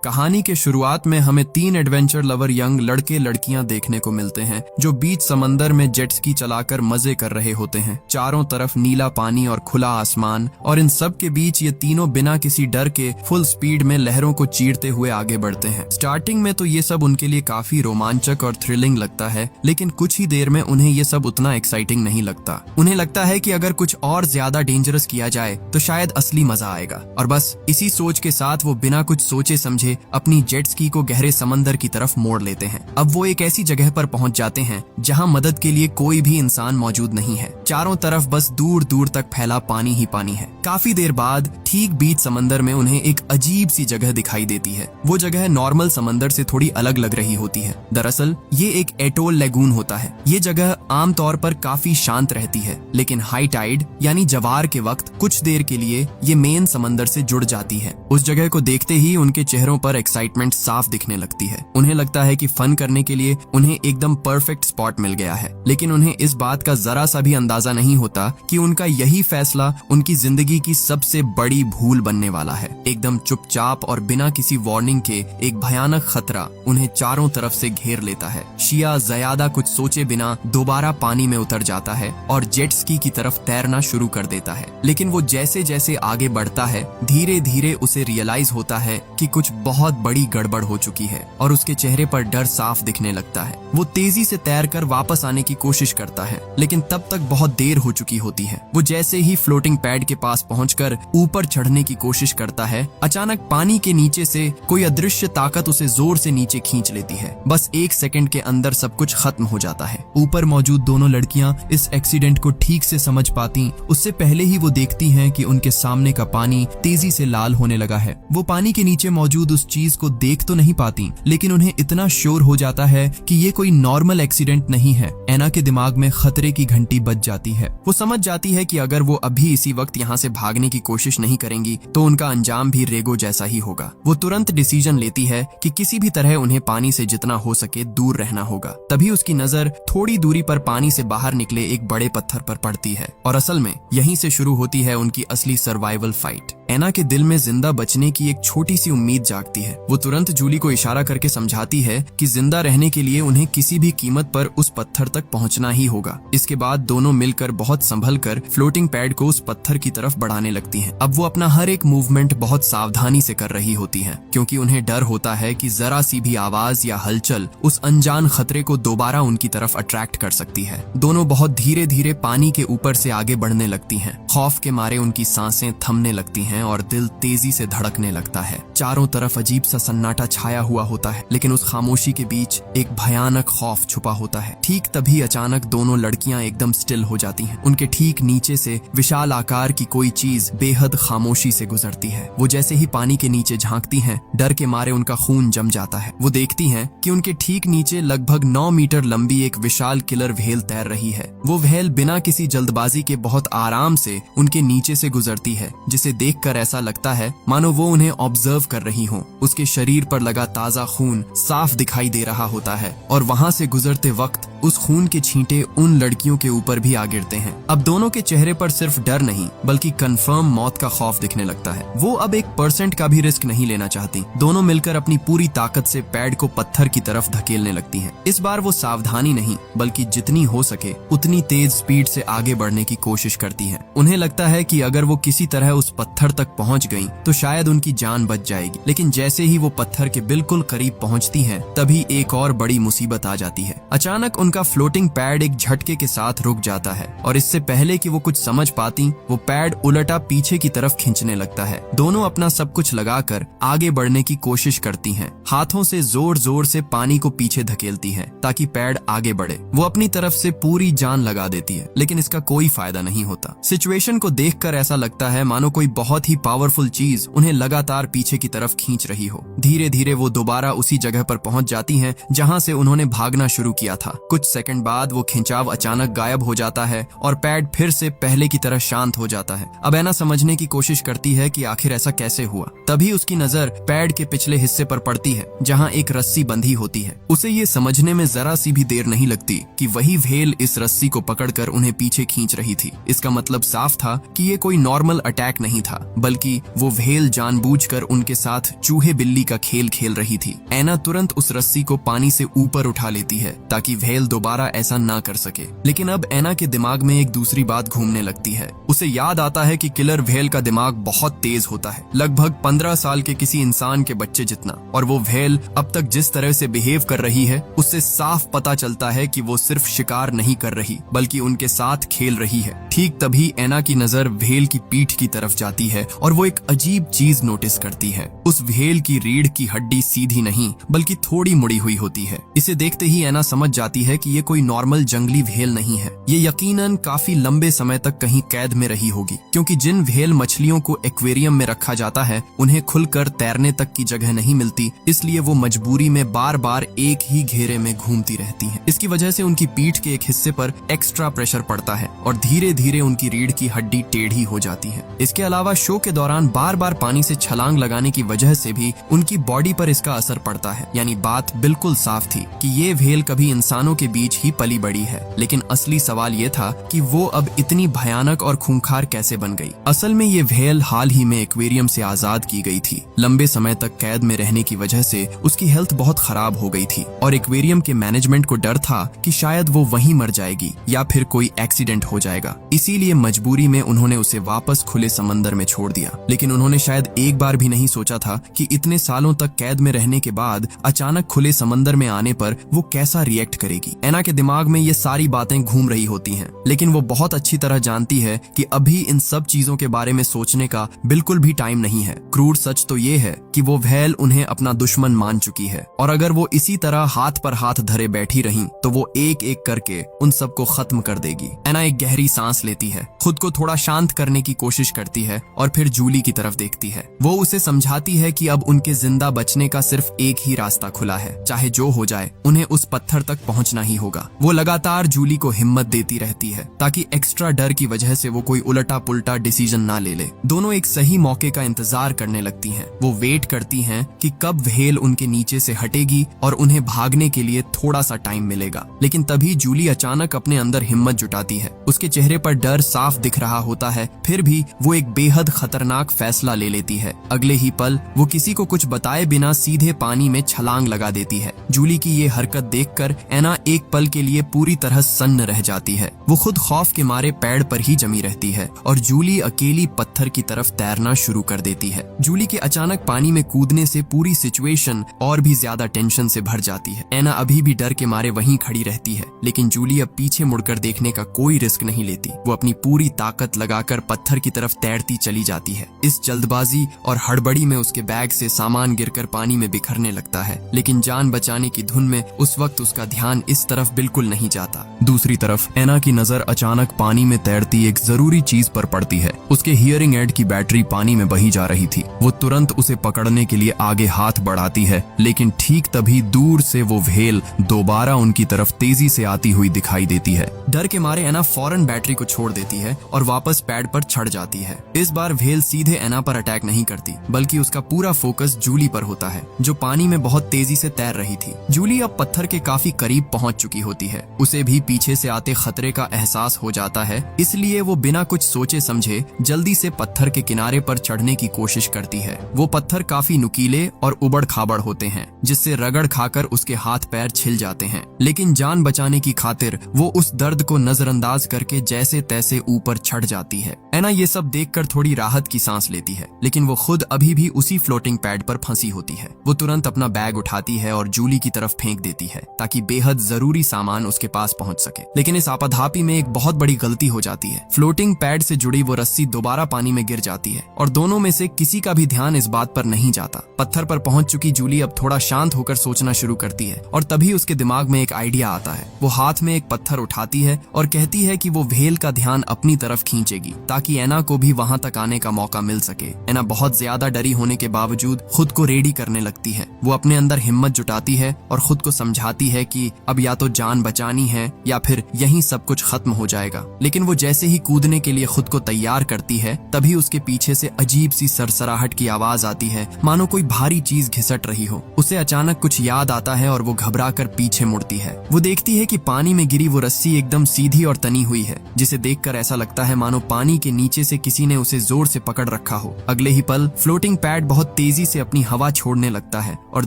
कहानी के शुरुआत में हमें 3 एडवेंचर लवर यंग लड़के लड़कियां देखने को मिलते हैं जो बीच समंदर में जेट स्की चलाकर मजे कर रहे होते हैं। चारों तरफ नीला पानी और खुला आसमान, और इन सब के बीच ये तीनों बिना किसी डर के फुल स्पीड में लहरों को चीरते हुए आगे बढ़ते हैं। स्टार्टिंग में तो ये सब उनके लिए काफी रोमांचक और थ्रिलिंग लगता है, लेकिन कुछ ही देर में उन्हें ये सब उतना एक्साइटिंग नहीं लगता। उन्हें लगता है कि अगर कुछ और ज्यादा डेंजरस किया जाए तो शायद असली मजा आएगा, और बस इसी सोच के साथ वो बिना कुछ सोचे समझे अपनी जेट स्की को गहरे समंदर की तरफ मोड़ लेते हैं। अब वो एक ऐसी जगह पर पहुंच जाते हैं जहां मदद के लिए कोई भी इंसान मौजूद नहीं है। चारों तरफ बस दूर दूर तक फैला पानी ही पानी है। काफी देर बाद ठीक बीच समंदर में उन्हें एक अजीब सी जगह दिखाई देती है। वो जगह नॉर्मल समंदर से थोड़ी अलग लग रही होती है। दरअसल ये एक एटोल लेगून होता है। ये जगह आमतौर पर काफी शांत रहती है, लेकिन हाई टाइड यानी जवार के वक्त कुछ देर के लिए ये मेन समंदर से जुड़ जाती है। उस जगह को देखते ही उनके चेहरों पर एक्साइटमेंट साफ दिखने लगती है। उन्हें लगता है कि फन करने के लिए उन्हें एकदम परफेक्ट स्पॉट मिल गया है, लेकिन उन्हें इस बात का जरा सा भी अंदाजा नहीं होता कि उनका यही फैसला उनकी जिंदगी की सबसे बड़ी भूल बनने वाला है। एकदम चुपचाप और बिना किसी वार्निंग के एक भयानक खतरा उन्हें चारों तरफ से घेर लेता है। शिया ज्यादा कुछ सोचे बिना दोबारा पानी में उतर जाता है और जेट स्की की तरफ तैरना शुरू कर देता है। लेकिन वो जैसे जैसे आगे बढ़ता है, धीरे धीरे उसे रियलाइज होता है कि कुछ बहुत बड़ी गड़बड़ हो चुकी है, और उसके चेहरे पर डर साफ दिखने लगता है। वो तेजी से तैरकर वापस आने की कोशिश करता है, लेकिन तब तक बहुत देर हो चुकी होती है। वो जैसे ही फ्लोटिंग पैड के पास पहुंचकर ऊपर चढ़ने की कोशिश करता है, अचानक पानी के नीचे से कोई अदृश्य ताकत उसे जोर से नीचे खींच लेती है। बस 1 सेकंड के अंदर सब कुछ खत्म हो जाता है। ऊपर मौजूद दोनों लड़कियां इस एक्सीडेंट को ठीक से समझ पाती उससे पहले ही वो देखती हैं कि उनके सामने का पानी तेजी से लाल होने लगा है। वो पानी के नीचे मौजूद उस चीज को देख तो नहीं पाती, लेकिन उन्हें इतना श्योर हो जाता है कि ये कोई नॉर्मल एक्सीडेंट नहीं है। एना के दिमाग में खतरे की घंटी बज जाती है। वो समझ जाती है कि अगर वो अभी इसी वक्त यहाँ से भागने की कोशिश नहीं करेंगी तो उनका अंजाम भी रेगो जैसा ही होगा। वो तुरंत डिसीजन लेती है कि किसी भी तरह उन्हें पानी से जितना हो सके दूर रहना होगा। तभी उसकी नजर थोड़ी दूरी पर पानी से बाहर निकले एक बड़े पत्थर पर पड़ती है, और असल में यहीं से शुरू होती है उनकी असली सर्वाइवल फाइट। एना के दिल में जिंदा बचने की एक छोटी सी उम्मीद जागती है। वो तुरंत जूली को इशारा करके समझाती है कि जिंदा रहने के लिए उन्हें किसी भी कीमत पर उस पत्थर तक पहुंचना ही होगा। इसके बाद दोनों मिलकर बहुत संभल कर फ्लोटिंग पैड को उस पत्थर की तरफ बढ़ाने लगती हैं। अब वो अपना हर एक मूवमेंट बहुत सावधानी से कर रही होती हैं, क्योंकि उन्हें डर होता है कि जरा सी भी आवाज या हलचल उस अनजान खतरे को दोबारा उनकी तरफ अट्रैक्ट कर सकती है। दोनों बहुत धीरे धीरे पानी के ऊपर से आगे बढ़ने लगती हैं। खौफ के मारे उनकी सांसें थमने लगती हैं और दिल तेजी से धड़कने लगता है। चारों तरफ अजीब सा सन्नाटा छाया हुआ होता है, लेकिन उस खामोशी के बीच एक भयानक खौफ छुपा होता है। ठीक तभी अचानक दोनों लड़कियां एकदम स्टिल हो जाती हैं। उनके ठीक नीचे से विशाल आकार की कोई चीज बेहद खामोशी से गुजरती है। वो जैसे ही पानी के नीचे झांकती हैं, डर के मारे उनका खून जम जाता है। वो देखती हैं कि उनके ठीक नीचे लगभग 9 मीटर लंबी एक विशाल किलर व्हेल तैर रही है। वो व्हेल बिना किसी जल्दबाजी के बहुत आराम से उनके नीचे से गुजरती है, जिसे देखकर ऐसा लगता है मानो वो उन्हें ऑब्जर्व कर रही हो। उसके शरीर पर लगा ताजा खून साफ दिखाई दे रहा होता है, और वहां से गुजरते वक्त उस खून के छींटे उन लड़कियों के ऊपर भी आ गिरते हैं। अब दोनों के चेहरे पर सिर्फ डर नहीं बल्कि कंफर्म मौत का खौफ दिखने लगता है। वो अब 1% का भी रिस्क नहीं लेना चाहती। दोनों मिलकर अपनी पूरी ताकत से पैड को पत्थर की तरफ धकेलने लगती हैं। इस बार वो सावधानी नहीं बल्कि जितनी हो सके उतनी तेज स्पीड से आगे बढ़ने की कोशिश करती हैं। उन्हें लगता है कि अगर वो किसी तरह उस पत्थर तक पहुंच गईं तो शायद उनकी जान बच जाएगी। लेकिन जैसे ही वो पत्थर के बिल्कुल करीब पहुंचती हैं, तभी एक और बड़ी मुसीबत आ जाती है। अचानक उनका फ्लोटिंग पैड एक झटके के साथ रुक जाता है, और इससे पहले कि वो कुछ समझ पाती, वो पैड उलटा पीछे की तरफ खींचने लगता है। दोनों अपना सब कुछ लगाकर आगे बढ़ने की कोशिश करती हैं। हाथों से जोर जोर से पानी को पीछे धकेलती हैं ताकि पैड आगे बढ़े। वो अपनी तरफ से पूरी जान लगा देती है, लेकिन इसका कोई फायदा नहीं होता। सिचुएशन को देखकर ऐसा लगता है मानो कोई बहुत ही पावरफुल चीज उन्हें लगातार पीछे की तरफ खींच रही हो। धीरे धीरे वो दोबारा उसी जगह पर पहुंच जाती हैं जहां से उन्होंने भागना शुरू किया था। कुछ कुछ सेकंड बाद वो खिंचाव अचानक गायब हो जाता है और पैड फिर से पहले की तरह शांत हो जाता है। अब एना समझने की कोशिश करती है कि आखिर ऐसा कैसे हुआ। तभी उसकी नजर पैड के पिछले हिस्से पर पड़ती है जहाँ एक रस्सी बंधी होती है। उसे ये समझने में जरा सी भी देर नहीं लगती कि वही व्हेल इस रस्सी को पकड़कर उन्हें पीछे खींच रही थी। इसका मतलब साफ था कि ये कोई नॉर्मल अटैक नहीं था, बल्कि वो व्हेल जानबूझकर उनके साथ चूहे बिल्ली का खेल खेल रही थी। एना तुरंत उस रस्सी को पानी से ऊपर उठा लेती है ताकि व्हेल दोबारा ऐसा ना कर सके। लेकिन अब एना के दिमाग में एक दूसरी बात घूमने लगती है। उसे याद आता है कि किलर व्हेल का दिमाग बहुत तेज होता है, लगभग 15 साल के किसी इंसान के बच्चे जितना, और वो व्हेल अब तक जिस तरह से बिहेव कर रही है उससे साफ पता चलता है कि वो सिर्फ शिकार नहीं कर रही बल्कि उनके साथ खेल रही है। ठीक तभी एना की नजर व्हेल की पीठ की तरफ जाती है और वो एक अजीब चीज नोटिस करती है। उस व्हेल की रीढ़ की हड्डी सीधी नहीं बल्कि थोड़ी मुड़ी हुई होती है। इसे देखते ही एना समझ जाती है कि ये कोई नॉर्मल जंगली व्हेल नहीं है। ये यकीनन काफी लंबे समय तक कहीं कैद में रही होगी, क्योंकि जिन व्हेल मछलियों को एक्वेरियम में रखा जाता है उन्हें खुलकर तैरने तक की जगह नहीं मिलती, इसलिए वो मजबूरी में बार बार एक ही घेरे में घूमती रहती हैं। इसकी वजह से उनकी पीठ के एक हिस्से पर एक्स्ट्रा प्रेशर पड़ता है और धीरे धीरे उनकी रीढ़ की हड्डी टेढ़ी हो जाती है। इसके अलावा शो के दौरान बार बार पानी से छलांग लगाने की वजह से भी उनकी बॉडी पर इसका असर पड़ता है। यानी बात बिल्कुल साफ थी कि ये व्हेल कभी इंसानों के बीच ही पली बड़ी है, लेकिन असली सवाल ये था कि वो अब इतनी भयानक और खूंखार कैसे बन गई। असल में ये व्हेल हाल ही में एक्वेरियम से आजाद की गई थी। लंबे समय तक कैद में रहने की वजह से उसकी हेल्थ बहुत खराब हो गई थी और एक्वेरियम के मैनेजमेंट को डर था कि शायद वो वहीं मर जाएगी या फिर कोई एक्सीडेंट हो जाएगा। इसीलिए मजबूरी में उन्होंने उसे वापस खुले समंदर में छोड़ दिया। लेकिन उन्होंने शायद एक बार भी नहीं सोचा था कि इतने सालों तक कैद में रहने के बाद अचानक खुले समंदर में आने पर वो कैसा रिएक्ट करेगी। एना के दिमाग में ये सारी बातें घूम रही होती हैं, लेकिन वो बहुत अच्छी तरह जानती है कि अभी इन सब चीजों के बारे में सोचने का बिल्कुल भी टाइम नहीं है। क्रूर सच तो ये है कि वो व्हेल उन्हें अपना दुश्मन मान चुकी है और अगर वो इसी तरह हाथ पर हाथ धरे बैठी रही तो वो एक एक करके उन सबको खत्म कर देगी। एना एक गहरी सांस लेती है, खुद को थोड़ा शांत करने की कोशिश करती है और फिर जूली की तरफ देखती है। वो उसे समझाती है कि अब उनके जिंदा बचने का सिर्फ एक ही रास्ता खुला है, चाहे जो हो जाए उन्हें उस पत्थर तक पहुंचना ही होगा। वो लगातार जूली को हिम्मत देती रहती है ताकि एक्स्ट्रा डर की वजह से वो कोई उल्टा पुल्टा डिसीजन ना ले ले। दोनों एक सही मौके का इंतजार करने लगती हैं। वो वेट करती हैं कि कब व्हेल उनके नीचे से हटेगी और उन्हें भागने के लिए थोड़ा सा टाइम मिलेगा। लेकिन तभी जूली अचानक अपने अंदर हिम्मत जुटाती है। उसके चेहरे पर डर साफ दिख रहा होता है, फिर भी वो एक बेहद खतरनाक फैसला ले लेती है। अगले ही पल वो किसी को कुछ बताए बिना सीधे पानी में छलांग लगा देती है। जूली की ये हरकत देखकर एना एक पल के लिए पूरी तरह सन्न रह जाती है। वो खुद खौफ के मारे पेड़ पर ही जमी रहती है और जूली अकेली पत्थर की तरफ तैरना शुरू कर देती है। जूली के अचानक पानी में कूदने से पूरी सिचुएशन और भी ज्यादा टेंशन से भर जाती है। एना अभी भी डर के मारे वहीं खड़ी रहती है, लेकिन जूली अब पीछे मुड़कर देखने का कोई रिस्क नहीं लेती। वो अपनी पूरी ताकत लगाकर पत्थर की तरफ तैरती चली जाती है। इस जल्दबाजी और हड़बड़ी में उसके बैग से सामान गिरकर पानी में बिखरने लगता है, लेकिन जान बचाने की धुन में उस वक्त उसका ध्यान इस तरफ बिल्कुल नहीं जाता। दूसरी तरफ एना की नजर अचानक पानी में तैरती एक जरूरी चीज पर पड़ती है। उसके हियरिंग एड की बैटरी पानी में बही जा रही थी। वो तुरंत उसे पकड़ने के लिए आगे हाथ बढ़ाती है, लेकिन ठीक तभी दूर से वो व्हेल दोबारा उनकी तरफ तेजी से आती हुई दिखाई देती है। डर के मारे एना फौरन बैटरी को छोड़ देती है और वापस पैड पर चढ़ जाती है। इस बार व्हेल सीधे एना पर अटैक नहीं करती, बल्कि उसका पूरा फोकस जूली पर होता है, जो पानी में बहुत तेजी से तैर रही थी। जूली अब पत्थर के काफी करीब पहुंच चुकी होती है। उसे भी पीछे से आते खतरे का एहसास हो जाता है, इसलिए वो बिना कुछ सोचे समझे जल्दी से पत्थर के किनारे पर चढ़ने की कोशिश करती है। वो पत्थर काफी नुकीले और उबड़ खाबड़ होते हैं, जिससे रगड़ खाकर उसके हाथ पैर छिल जाते हैं, लेकिन जान बचाने की खातिर वो उस दर्द को नजरअंदाज करके जैसे तैसे ऊपर चढ़ जाती है। एना ये सब देखकर थोड़ी राहत की सांस लेती है, लेकिन वो खुद अभी भी उसी फ्लोटिंग पैड पर फंसी होती है। वो तुरंत अपना बैग उठाती है और जूली की तरफ फेंक देती है ताकि बेहद जरूरी सामान उसके पास पहुंच सके। लेकिन इस आपाधापी में एक बहुत बड़ी गलती हो जाती है। फ्लोटिंग पैड से जुड़ी वो रस्सी दोबारा पानी में गिर जाती है और दोनों में से किसी का भी ध्यान इस बात पर नहीं जाता। पत्थर पर पहुंच चुकी जूली अब थोड़ा शांत होकर सोचना शुरू करती है और तभी उसके दिमाग में एक आइडिया आता है। वो हाथ में एक पत्थर उठाती है और कहती है कि वो व्हेल का ध्यान अपनी तरफ खींचेगी ताकि एना को भी वहां तक आने का मौका मिल सके। एना बहुत ज्यादा डरी होने के बावजूद खुद को रेडी करने लगती है। वो अपने अंदर हिम्मत जुटाती है और खुद को समझाती है कि अब या या तो जान बचानी है या फिर यहीं सब कुछ खत्म हो जाएगा। लेकिन वो जैसे ही कूदने के लिए खुद को तैयार करती है तभी उसके पीछे से अजीब सी सरसराहट की आवाज आती है, मानो कोई भारी चीज घिसट रही हो। उसे अचानक कुछ याद आता है और वो घबराकर पीछे मुड़ती है। वो देखती है कि पानी में गिरी वो रस्सी एकदम सीधी और तनी हुई है, जिसे देखकर ऐसा लगता है मानो पानी के नीचे से किसी ने उसे जोर से पकड़ रखा हो। अगले ही पल फ्लोटिंग पैड बहुत तेजी से अपनी हवा छोड़ने लगता है और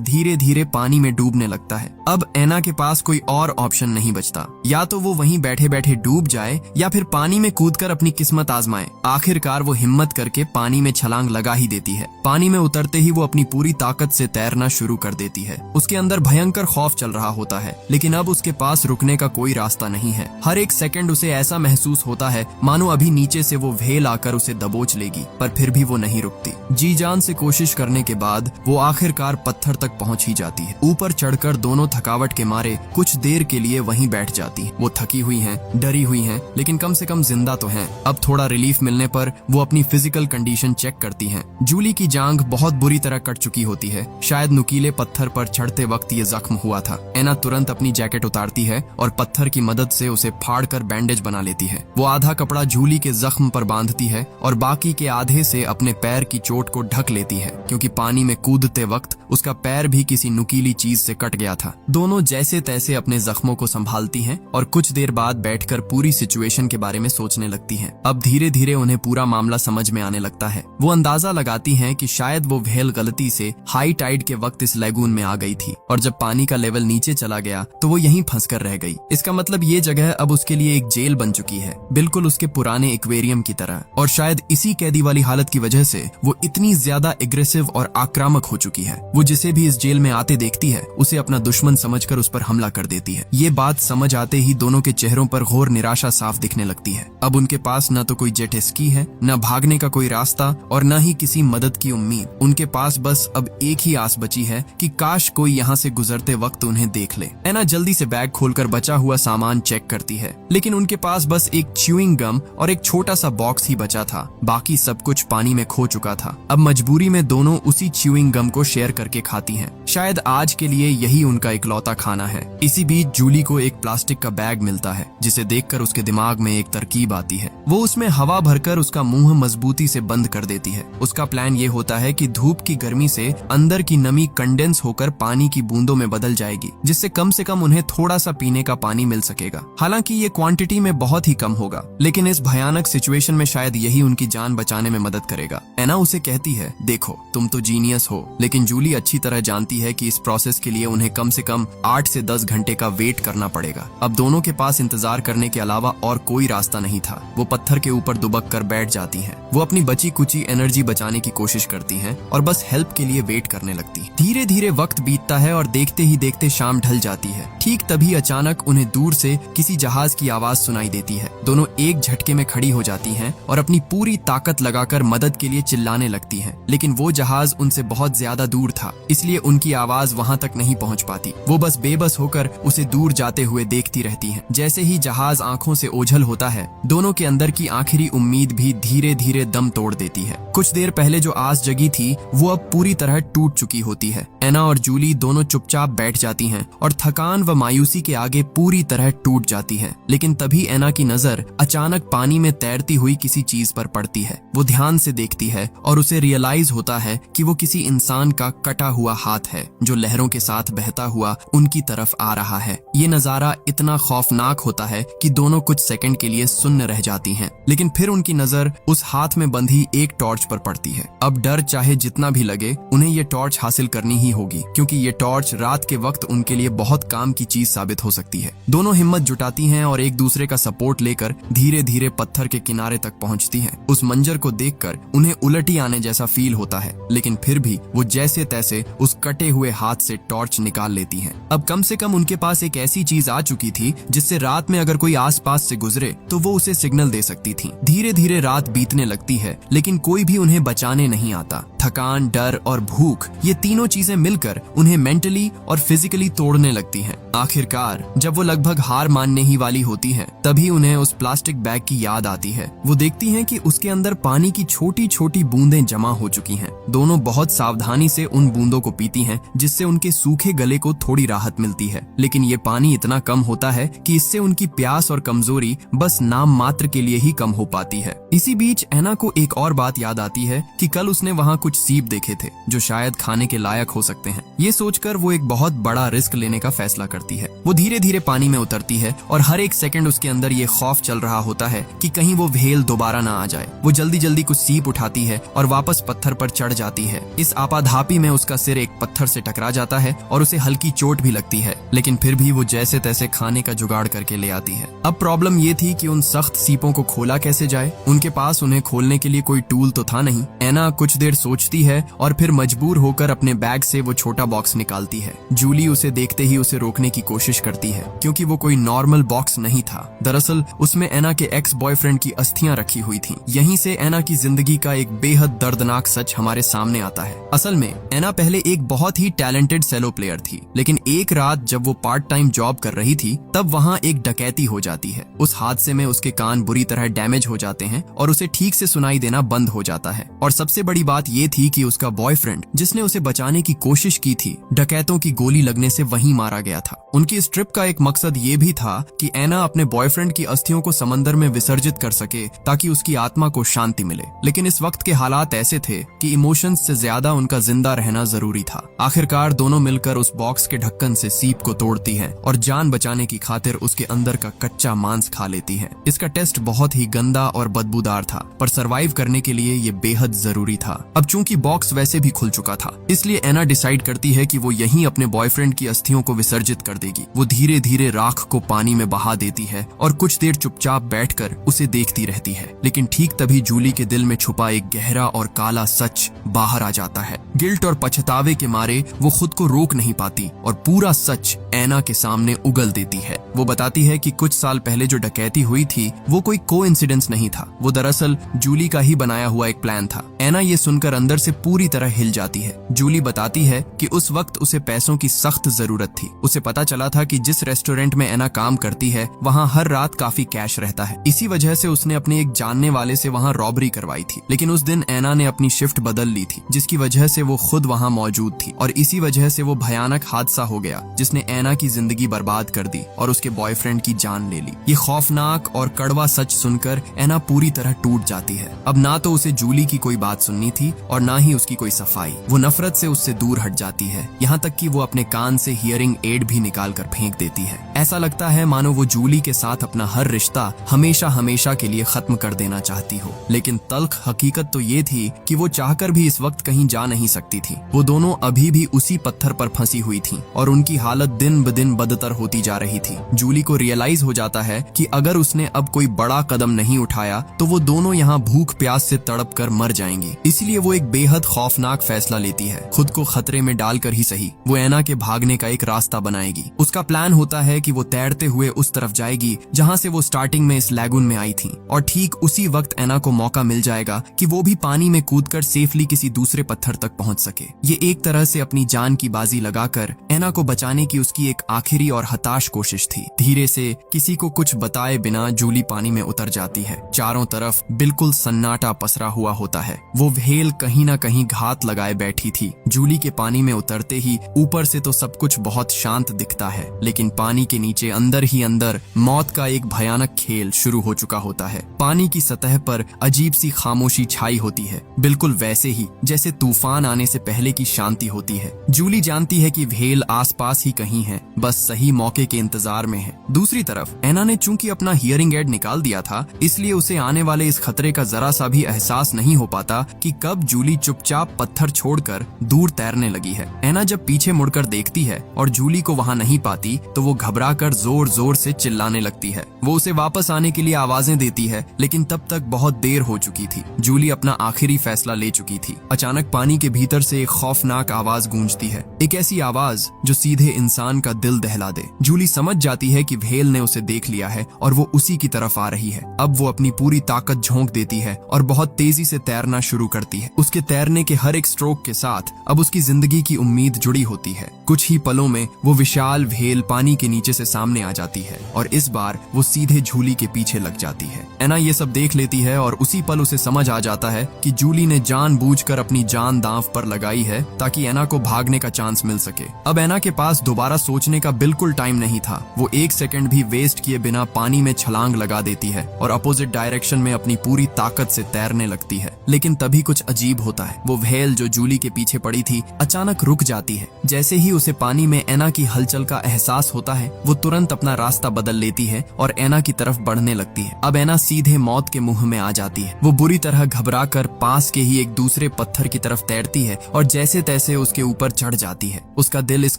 धीरे धीरे पानी में डूबने लगता है। अब एना के पास कोई और ऑप्शन नहीं बचता, या तो वो वहीं बैठे बैठे डूब जाए या फिर पानी में कूदकर अपनी किस्मत आजमाए। आखिरकार वो हिम्मत करके पानी में छलांग लगा ही देती है। पानी में उतरते ही वो अपनी पूरी ताकत से तैरना शुरू कर देती है। उसके अंदर भयंकर खौफ चल रहा होता है, लेकिन अब उसके पास रुकने का कोई रास्ता नहीं है। हर एक सेकंड उसे ऐसा महसूस होता है मानो अभी नीचे से वो व्हेल आकर उसे दबोच लेगी, पर फिर भी वो नहीं रुकती। जी जान से कोशिश करने के बाद वो आखिरकार पत्थर तक पहुंच ही जाती है। ऊपर चढ़कर दोनों थकावट के मारे कुछ देर के लिए वहीं बैठ जाती है। वो थकी हुई हैं, डरी हुई हैं, लेकिन कम से कम जिंदा तो हैं। अब थोड़ा रिलीफ मिलने पर वो अपनी फिजिकल कंडीशन चेक करती हैं। जूली की जांघ बहुत बुरी तरह कट चुकी होती है, शायद नुकीले पत्थर पर चढ़ते वक्त ये जख्म हुआ था। एना तुरंत अपनी जैकेट उतारती है और पत्थर की मदद से उसे फाड़कर बैंडेज बना लेती है। वो आधा कपड़ा जूली के जख्म पर बांधती है और बाकी के आधे से अपने पैर की चोट को ढक लेती है, क्योंकि पानी में कूदते वक्त उसका पैर भी किसी नुकीली चीज से कट गया था। दोनों जैसे तैसे अपने जख्मों को संभालती हैं और कुछ देर बाद बैठकर पूरी सिचुएशन के बारे में सोचने लगती हैं। अब धीरे धीरे उन्हें पूरा मामला समझ में आने लगता है। वो अंदाजा लगाती हैं कि शायद वो व्हेल गलती से हाई टाइड के वक्त इस लैगून में आ गई थी और जब पानी का लेवल नीचे चला गया तो वो यहीं फंसकर रह गई। इसका मतलब ये जगह अब उसके लिए एक जेल बन चुकी है, बिल्कुल उसके पुराने एक्वेरियम की तरह। और शायद इसी कैदी वाली हालत की वजह से वो इतनी ज्यादा एग्रेसिव और आक्रामक हो चुकी है। वो जिसे भी इस जेल में आते देखती है उसे अपना दुश्मन समझकर उस पर हमला कर देती है। ये बात समझ आते ही दोनों के चेहरों पर घोर निराशा साफ दिखने लगती है। अब उनके पास न तो कोई जेट स्की है, न भागने का कोई रास्ता और न ही किसी मदद की उम्मीद। उनके पास बस अब एक ही आस बची है कि काश कोई यहाँ से गुजरते वक्त उन्हें देख ले। एना जल्दी से बैग खोलकर बचा हुआ सामान चेक करती है, लेकिन उनके पास बस एक च्यूइंग गम और एक छोटा सा बॉक्स ही बचा था। बाकी सब कुछ पानी में खो चुका था। अब मजबूरी में दोनों उसी च्यूइंग गम को शेयर करके खाती हैं। शायद आज के लिए यही उनका इकलौता खाना है। इसी बीच जूली को एक प्लास्टिक का बैग मिलता है, जिसे देखकर उसके दिमाग में एक तरकीब आती है। वो उसमें हवा भरकर उसका मुंह मजबूती से बंद कर देती है। उसका प्लान ये होता है कि धूप की गर्मी से अंदर की नमी कंडेंस होकर पानी की बूंदों में बदल जाएगी, जिससे कम से कम उन्हें थोड़ा सा पीने का पानी मिल सकेगा। हालांकि ये क्वांटिटी में बहुत ही कम होगा, लेकिन इस भयानक सिचुएशन में शायद यही उनकी जान बचाने में मदद करेगा। एना उसे कहती है, देखो तुम तो जीनियस हो, लेकिन जूली अच्छी तरह जानती है कि इस प्रोसेस के लिए उन्हें कम से कम 8 से 10 घंटे का वेट करना पड़ेगा। अब दोनों के पास इंतजार करने के अलावा और कोई रास्ता नहीं था। वो पत्थर के ऊपर दुबक कर बैठ जाती हैं। वो अपनी बची कुची एनर्जी बचाने की कोशिश करती हैं और बस हेल्प के लिए वेट करने लगती हैं। धीरे धीरे वक्त बीतता है और देखते ही देखते शाम ढल जाती है। ठीक तभी अचानक उन्हें दूर से किसी जहाज की आवाज सुनाई देती है। दोनों एक झटके में खड़ी हो जाती हैं और अपनी पूरी ताकत लगाकर मदद के लिए चिल्लाने लगती हैं। लेकिन वो जहाज उनसे बहुत ज्यादा दूर था, इसलिए उनकी आवाज वहां तक नहीं पहुंच पाती। वो बस बेबस होकर उसे दूर जाते हुए देखती रहती हैं। जैसे ही जहाज आंखों से ओझल होता है, दोनों के अंदर की आखिरी उम्मीद भी धीरे धीरे दम तोड़ देती है। कुछ देर पहले जो आस जगी थी वो अब पूरी तरह टूट चुकी होती है। एना और जूली दोनों चुपचाप बैठ जाती हैं और थकान व मायूसी के आगे पूरी तरह टूट जाती हैं। लेकिन तभी एना की नजर अचानक पानी में तैरती हुई किसी चीज पर पड़ती है। वो ध्यान से देखती है और उसे रियलाइज होता है कि वो किसी इंसान का कटा हुआ हाथ है, जो लहरों के साथ बहता हुआ उनकी तरफ आ रहा है। ये नजारा इतना खौफनाक होता है कि दोनों कुछ सेकंड के लिए सुन्न रह जाती हैं। लेकिन फिर उनकी नजर उस हाथ में बंधी एक टॉर्च पर पड़ती है। अब डर चाहे जितना भी लगे, उन्हें ये टॉर्च हासिल करनी ही होगी, क्योंकि ये टॉर्च रात के वक्त उनके लिए बहुत काम की चीज साबित हो सकती है। दोनों हिम्मत जुटाती हैं और एक दूसरे का सपोर्ट लेकर धीरे धीरे पत्थर के किनारे तक पहुंचती हैं। उस मंजर को देखकर उन्हें उलटी आने जैसा फील होता है, लेकिन फिर भी वो जैसे तैसे उस कटे हुए हाथ से टॉर्च निकाल लेती हैं। अब कम से कम उनके पास एक ऐसी चीज आ चुकी थी जिससे रात में अगर कोई आसपास से गुजरे तो वो उसे सिग्नल दे सकती थी। धीरे धीरे रात बीतने लगती है, लेकिन कोई भी उन्हें बचाने नहीं आता। थकान, डर और भूख, ये तीनों चीजें मिलकर उन्हें मेंटली और फिजिकली तोड़ने लगती हैं। आखिरकार जब वो लगभग हार मानने ही वाली होती हैं, तभी उन्हें उस प्लास्टिक बैग की याद आती है। वो देखती हैं कि उसके अंदर पानी की छोटी छोटी बूंदें जमा हो चुकी हैं। दोनों बहुत सावधानी से उन बूंदों को पीती हैं, जिससे उनके सूखे गले को थोड़ी राहत मिलती है। लेकिन ये पानी इतना कम होता है कि इससे उनकी प्यास और कमजोरी बस नाम मात्र के लिए ही कम हो पाती है। इसी बीच ऐना को एक और बात याद आती है कि कल उसने वहाँ कुछ सीप देखे थे जो शायद खाने के लायक हो सकते हैं। ये सोचकर वो एक बहुत बड़ा रिस्क लेने का फैसला करती है। वो धीरे धीरे पानी में उतरती है और हर एक सेकंड उसके अंदर ये खौफ चल रहा होता है कि कहीं वो व्हेल दोबारा ना आ जाए। वो जल्दी जल्दी कुछ सीप उठाती है और वापस पत्थर पर चढ़ जाती है। इस आपाधापी में उसका सिर एक पत्थर से टकरा जाता है और उसे हल्की चोट भी लगती है, लेकिन फिर भी वो जैसे तैसे खाने का जुगाड़ करके ले आती है। अब प्रॉब्लम ये थी कि उन सख्त सीपों को खोला कैसे जाए। उनके पास उन्हें खोलने के लिए कोई टूल तो था नहीं। ऐना कुछ देर सोचती है और फिर मजबूर होकर अपने बैग से वो छोटा बॉक्स निकालती है। जूली उसे देखते ही उसे रोकने की कोशिश करती है, क्योंकि वो कोई नॉर्मल बॉक्स नहीं था। दरअसल उसमें ऐना के एक्स बॉयफ्रेंड की अस्थियां रखी हुई थीं। यहीं से ऐना की जिंदगी का एक बेहद दर्दनाक सच हमारे सामने आता है। असल में ऐना पहले एक बहुत ही टैलेंटेड सेलो प्लेयर थी, लेकिन एक रात जब वो पार्ट टाइम जॉब कर रही थी, तब वहाँ एक डकैती हो जाती है। उस हादसे में उसके कान बुरी तरह डैमेज हो जाते हैं और उसे ठीक से सुनाई देना बंद हो जाता है। और सबसे बड़ी बात ये थी कि उसका बॉयफ्रेंड, जिसने उसे बचाने की कोशिश की थी, डकैतों की गोली लगने से वहीं मारा गया था। उनकी इस ट्रिप का एक मकसद ये भी था कि ऐना अपने बॉयफ्रेंड की अस्थियों को समंदर में विसर्जित कर सके, ताकि उसकी आत्मा को शांति मिले। लेकिन इस वक्त के हालात ऐसे थे कि इमोशंस से ज्यादा उनका जिंदा रहना जरूरी था। आखिरकार दोनों मिलकर उस बॉक्स के ढक्कन से सीप को तोड़ती हैं और जान बचाने की खातिर उसके अंदर का कच्चा मांस खा लेती हैं। इसका टेस्ट बहुत ही गंदा और बदबूदार था, पर सरवाइव करने के लिए ये बेहद जरूरी था। अब चूंकि बॉक्स वैसे भी खुल चुका था, इसलिए ऐना डिसाइड करती है कि वो यहीं अपने बॉयफ्रेंड की अस्थियों को विसर्जित कर देगी। वो धीरे धीरे राख को पानी में बहा देती है और कुछ देर चुपचाप बैठकर उसे देखती रहती है। लेकिन ठीक तभी जूली के दिल में छुपा एक गहरा और काला सच बाहर आ जाता है। गिल्ट और पछतावे के मारे वो खुद को रोक नहीं पाती और पूरा सच ऐना के सामने उगल देती है। वो बताती है कि कुछ साल पहले जो डकैती हुई थी, वो कोई कोइंसिडेंस नहीं था। वो दरअसल जूली का ही बनाया हुआ एक प्लान था। ऐना ये सुनकर अंदर से पूरी तरह हिल जाती है। जूली बताती है कि उस वक्त उसे पैसों की सख्त जरूरत थी। उसे पता चला था कि जिस रेस्टोरेंट में ऐना काम करती है, वहाँ हर रात काफी कैश रहता है। इसी वजह से उसने अपने एक जानने वाले से वहाँ रॉबरी करवाई थी। लेकिन उस दिन ऐना ने अपनी शिफ्ट बदल ली थी, जिसकी वजह से वो खुद वहाँ मौजूद थी, और इसी वजह से वो भयानक हादसा हो गया जिसने ऐना की जिंदगी बर्बाद कर दी और उसके बॉयफ्रेंड की जान ले ली। ये खौफनाक और कड़वा सच सुनकर ऐना पूरी तरह टूट जाती है। अब ना तो उसे जूली की कोई बात सुननी थी और ना ही उसकी कोई सफाई। वो नफरत से उससे दूर हट जाती है, यहाँ तक कि वो अपने कान से हियरिंग एड भी निकाल कर फेंक देती है। ऐसा लगता है मानो वो जूली के साथ अपना हर रिश्ता हमेशा हमेशा के लिए खत्म कर देना चाहती हो। लेकिन तल्ख हकीकत तो ये थी कि वो चाहकर भी इस वक्त कहीं जा नहीं सकती थी। वो दोनों अभी भी उसी पत्थर पर फंसी हुई थीं और उनकी हालत दिन ब दिन बदतर होती जा रही थी। जूली को रियलाइज हो जाता है कि अगर उसने अब कोई बड़ा कदम नहीं उठाया तो वो दोनों यहाँ भूख प्यास से तड़प कर मर जाएंगी। इसलिए वो एक बेहद खौफनाक फैसला लेती है। खुद को खतरे में डालकर ही सही, वो ऐना के भागने का एक रास्ता बनाएगी। उसका प्लान होता है कि वो तैरते हुए उस तरफ जाएगी जहाँ से वो स्टार्टिंग में इस लैगून में आई थी, और ठीक उसी वक्त ऐना को मौका मिल जाएगा कि वो भी पानी में कूदकर सेफली किसी दूसरे पत्थर तक पहुंच सके। ये एक तरह से अपनी जान की बाजी लगाकर ऐना को बचाने की उसकी एक आखिरी और हताश कोशिश थी। धीरे से किसी को कुछ बताए बिना जूली पानी में उतर जाती है। चारों तरफ बिल्कुल सन्नाटा पसरा हुआ होता है। वो व्हेल कहीं ना कहीं घात लगाए बैठी थी। जूली के पानी में उतरते ही ऊपर से तो सब कुछ बहुत शांत दिखता है, लेकिन पानी के नीचे अंदर ही अंदर मौत का एक भयानक खेल शुरू हो चुका होता है। पानी की सतह पर अजीब सी खामोशी छाई होती है, बिल्कुल वैसे ही जैसे तूफान आने से पहले की शांति होती है। जूली जानती है कि व्हेल आसपास ही कहीं है, बस सही मौके के इंतजार में है। दूसरी तरफ ऐना ने चूंकि अपना हियरिंग एड निकाल दिया था, इसलिए उसे आने वाले इस खतरे का जरा सा भी एहसास नहीं हो पाता कि कब जूली चुपचाप पत्थर छोड़कर दूर तैरने लगी है। ऐना जब पीछे मुड़कर देखती है और जूली को वहाँ नहीं पाती, तो वो घबराकर जोर जोर से चिल्लाने लगती है। वो उसे वापस आने के लिए आवाजें देती है, लेकिन तब तक बहुत देर हो चुकी थी। जूली अपना आखिरी फैसला ले चुकी थी। अचानक पानी के भीतर से एक खौफनाक आवाज गूंजती है, एक ऐसी आवाज जो सीधे इंसान का दिल दहला दे। जूली समझ जाती है कि व्हेल ने उसे देख लिया है और वो उसी की तरफ आ रही है। अब वो अपनी पूरी ताकत झोंक देती है और बहुत तेजी से तैरना शुरू करती है। उसके उसके तैरने के हर एक स्ट्रोक के साथ अब उसकी जिंदगी की उम्मीद जुड़ी होती है। कुछ ही पलों में वो विशाल व्हेल पानी के नीचे से सामने आ जाती है और इस बार वो सीधे जूली के पीछे लग जाती है। एना ये सब देख लेती है और उसी पल उसे समझ आ जाता है कि जूली ने जानबूझकर अपनी जान दांव पर लगाई है ताकि एना को भागने का चांस मिल सके। अब एना के पास दोबारा सोचने का बिल्कुल टाइम नहीं था। वो एक सेकंड भी वेस्ट किए बिना पानी में छलांग लगा देती है और अपोजिट डायरेक्शन में अपनी पूरी ताकत से तैरने लगती है। लेकिन तभी कुछ अजीब होता है। वो व्हेल जो जूली के पीछे पड़ी थी अचानक रुक जाती है। जैसे ही उसे पानी में एना की हलचल का एहसास होता है वो तुरंत अपना रास्ता बदल लेती है और एना की तरफ बढ़ने लगती है। अब एना सीधे मौत के मुंह में आ जाती है। वो बुरी तरह घबराकर पास के ही एक दूसरे पत्थर की तरफ तैरती है और जैसे तैसे उसके ऊपर चढ़ जाती है। उसका दिल इस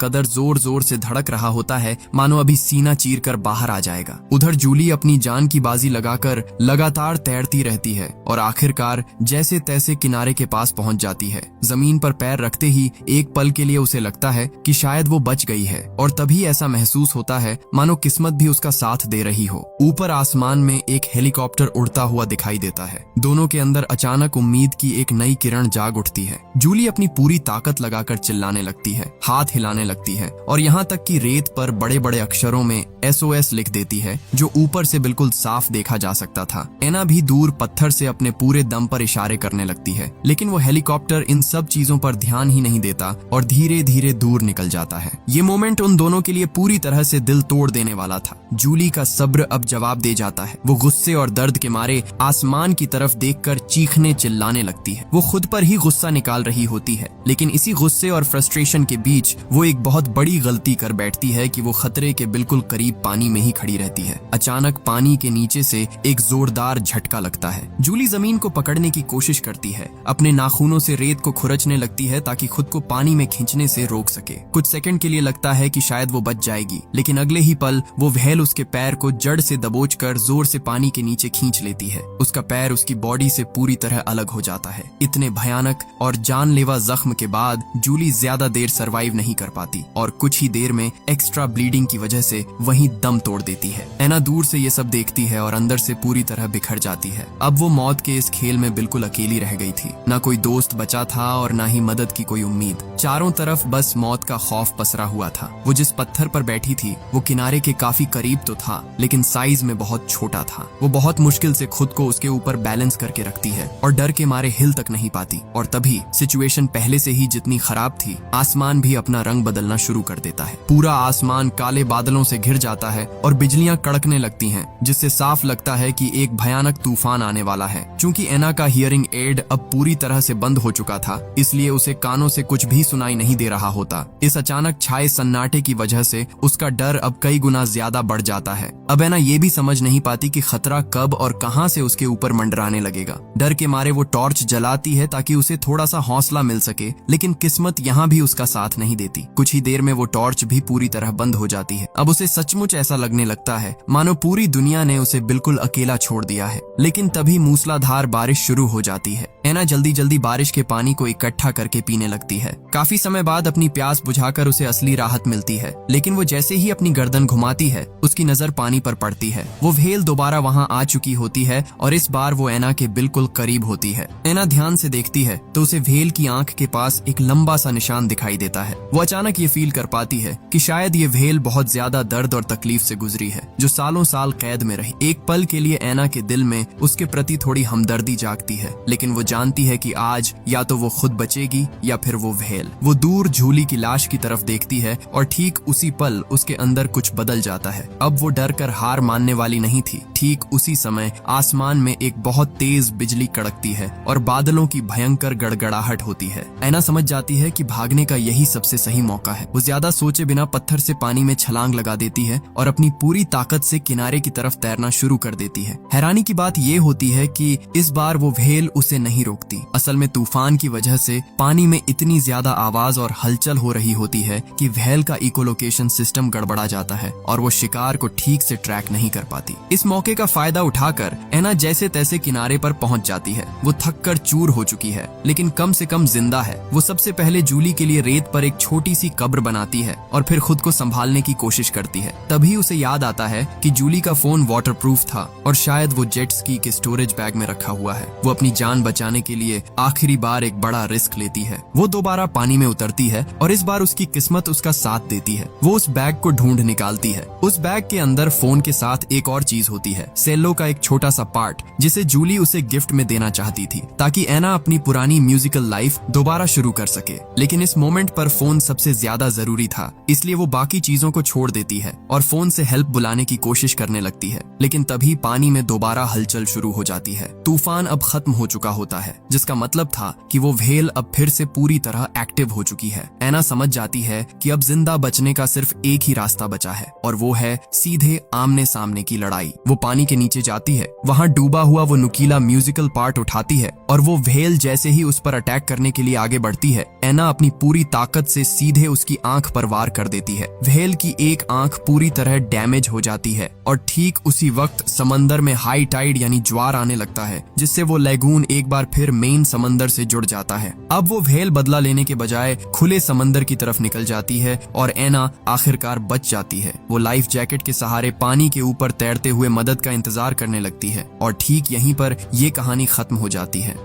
कदर जोर जोर से धड़क रहा होता है मानो अभी सीना चीर कर बाहर आ जाएगा। उधर जूली अपनी जान की बाजी लगाकर लगातार तैरती रहती है और आखिरकार जैसे तैसे किनारे के पास पहुंच जाती है। जमीन पर पैर रखते ही एक पल के लिए उसे लगता है कि शायद वो बच गई है और तभी ऐसा महसूस होता है मानो किस्मत भी उसका साथ दे रही हो। ऊपर आसमान में एक हेलीकॉप्टर उड़ता हुआ दिखाई देता है। दोनों के अंदर अचानक उम्मीद की एक नई किरण जाग उठती है। जूली अपनी पूरी ताकत लगाकर चिल्लाने लगती है, हाथ हिलाने लगती है और यहाँ तक कि रेत पर बड़े बड़े अक्षरों में SOS लिख देती है जो ऊपर से बिल्कुल साफ देखा जा सकता था। एना भी दूर पत्थर से अपने पूरे दम पर इशारे करने लगती है लेकिन वो हेलीकॉप्टर इन सब चीजों पर ध्यान ही नहीं देता और धीरे धीरे दूर निकल जाता है। ये मोमेंट उन दोनों के लिए पूरी तरह से दिल तोड़ देने वाला था। जूली का सब्र अब जवाब दे जाता है। वो गुस्से और दर्द के मारे आसमान की तरफ देखकर चीखने चिल्लाने लगती है। वो खुद पर ही गुस्सा निकाल रही होती है लेकिन इसी गुस्से और फ्रस्ट्रेशन के बीच वो एक बहुत बड़ी गलती कर बैठती है कि वो खतरे के बिल्कुल करीब पानी में ही खड़ी रहती है। अचानक पानी के नीचे से एक जोरदार झटका लगता है। जूली जमीन को पकड़ने की कोशिश करती है, अपने नाखूनों से रेत को खुरचने लगती है ताकि खुद को पानी में खींचने से रोक सके। कुछ सेकंड के लिए लगता है कि शायद वो बच जाएगी लेकिन अगले ही पल वो व्हेल उसके पैर को जड़ से दबोचकर जोर से पानी के नीचे खींच लेती है। उसका पैर उसकी बॉडी से पूरी तरह अलग हो जाता है। इतने भयानक और जानलेवा जख्म के बाद जूली ज्यादा देर सरवाइव नहीं कर पाती और कुछ ही देर में एक्स्ट्रा ब्लीडिंग की वजह से वहीं दम तोड़ देती है। एना दूर से ये सब देखती है और अंदर से पूरी तरह बिखर जाती है। अब वो मौत के इस खेल में बिल्कुल अकेली रह गई थी। ना कोई दोस्त बचा था और ना ही मदद की कोई उम्मीद। चारों तरफ बस मौत का खौफ पसरा हुआ था। वो जिस पत्थर पर बैठी थी वो किनारे के काफी करीब तो था लेकिन साइज में बहुत छोटा था। वो बहुत मुश्किल से खुद को उसके ऊपर बैलेंस करके रखती है और डर के मारे हिल तक नहीं पाती। और तभी सिचुएशन पहले से ही जितनी खराब थी, आसमान भी अपना रंग बदलना शुरू कर देता है। पूरा आसमान काले बादलों से घिर जाता है और बिजलियां कड़कने लगती हैं जिससे साफ लगता है कि एक भयानक तूफान आने वाला है। क्योंकि एना का हियरिंग एड अब पूरी तरह से बंद हो चुका था इसलिए उसे कानों से कुछ भी सुनाई नहीं दे रहा होता। इस अचानक छाए सन्नाटे की वजह से उसका डर अब कई गुना ज्यादा बढ़ जाता है। अब एना ये भी समझ नहीं पाती कि खतरा कब और कहां से उसके ऊपर मंडराने लगेगा। डर के मारे वो टॉर्च जलाती है ताकि उसे थोड़ा सा हौसला मिल सके लेकिन किस्मत यहाँ भी उसका साथ नहीं देती। कुछ ही देर में वो टॉर्च भी पूरी तरह बंद हो जाती है। अब उसे सचमुच ऐसा लगने लगता है मानो पूरी दुनिया ने उसे बिल्कुल अकेला छोड़ दिया है। लेकिन तभी मूसलाधार बारिश शुरू हो जाती है। एना जल्दी जल्दी बारिश के पानी को इकट्ठा करके पीने लगती है। काफी समय बाद अपनी प्यास बुझाकर उसे असली राहत मिलती है लेकिन वो जैसे ही अपनी गर्दन घुमाती है उसकी नजर पानी पर पड़ती है। वो व्हेल दोबारा वहाँ आ चुकी होती है और इस बार वो एना के बिल्कुल करीब होती है। एना ध्यान से देखती है तो उसे व्हेल की आंख के पास एक लंबा सा निशान दिखाई देता है। वो अचानक ये फील कर पाती है कि शायद ये व्हेल बहुत ज्यादा दर्द और तकलीफ से गुजरी है जो सालों साल कैद में रही। एक पल के लिए एना के दिल में उसके प्रति थोड़ी हमदर्दी जागती है लेकिन वो जानती है कि आज या तो वो खुद बचेगी या फिर वो व्हेल। वो दूर जूली की लाश की तरफ देखती है और ठीक उसी पल उसके अंदर कुछ बदल जाता है। अब वो डर कर हार मानने वाली नहीं थी। ठीक उसी समय आसमान में एक बहुत तेज बिजली कड़कती है और बादलों की भयंकर गड़गड़ाहट होती है। एना समझ जाती है कि भागने का यही सबसे सही मौका है। वो ज्यादा सोचे बिना पत्थर से पानी में छलांग लगा देती है और अपनी पूरी ताकत से किनारे की तरफ तैरना शुरू कर देती है। हैरानी की बात ये होती है कि इस बार वो व्हेल उसे नहीं रोकती। असल में तूफान की वजह से पानी में इतनी ज्यादा आवाज और हलचल हो रही होती है कि व्हेल का इकोलोकेशन सिस्टम गड़बड़ा जाता है और वो शिकार को ठीक से ट्रैक नहीं कर पाती। इस मौके का फायदा उठाकर एना जैसे तैसे किनारे पर पहुंच जाती है। वो थक कर चूर हो चुकी है लेकिन कम से कम जिंदा है। वो सबसे पहले जूली के लिए रेत पर एक छोटी सी कब्र बनाती है और फिर खुद को संभालने की कोशिश करती है। तभी उसे याद आता है कि जूली का फोन वाटरप्रूफ था और शायद वो जेट स्की के स्टोरेज बैग में रखा हुआ है। वो अपनी जान बचाने के लिए आखिरी बार एक बड़ा रिस्क लेती है। वो दोबारा पानी में उतरती है और इस बार उसकी किस्मत उसका साथ देती है। वो उस बैग को ढूंढ निकालती है। उस बैग के अंदर फोन के साथ एक और चीज होती है, सेलो का एक छोटा सा पार्ट, जिसे जूली उसे गिफ्ट में देना चाहती थी ताकि एना अपनी पुरानी म्यूजिकल लाइफ दोबारा शुरू कर सके। लेकिन इस मोमेंट पर फोन सबसे ज्यादा जरूरी था, इसलिए वो बाकी चीजों को छोड़ देती है और फोन से हेल्प बुलाने की कोशिश करने लगती है। लेकिन तभी पानी में दोबारा हलचल शुरू हो जाती है। तूफान अब खत्म हो चुका होता है, जिसका मतलब था कि वो व्हेल अब फिर से पूरी तरह एक्टिव हो चुकी है। एना समझ जाती है कि अब जिंदा बचने का सिर्फ एक ही रास्ता बचा है और वो है सीधे आमने सामने की लड़ाई। वो पानी के नीचे जाती है, वहाँ डूबा हुआ वो नुकीला म्यूजिकल पार्ट उठाती है और वो व्हेल जैसे ही उस पर अटैक करने के लिए आगे बढ़ती है, एना अपनी पूरी ताकत से सीधे उसकी आंख पर वार कर देती है। व्हेल की एक आंख पूरी तरह डैमेज हो जाती है और ठीक उसी वक्त समंदर में हाई टाइड यानी ज्वार आने लगता है, जिससे वो लैगून एक बार फिर मेन समंदर से जुड़ जाता है। अब वो व्हेल बदला लेने के बजाय खुले समंदर की तरफ निकल जाती है और एना आखिरकार बच जाती है। वो लाइफ जैकेट के सहारे पानी के ऊपर तैरते हुए मदद का इंतजार करने लगती है और ठीक यहीं पर ये कहानी खत्म हो जाती है।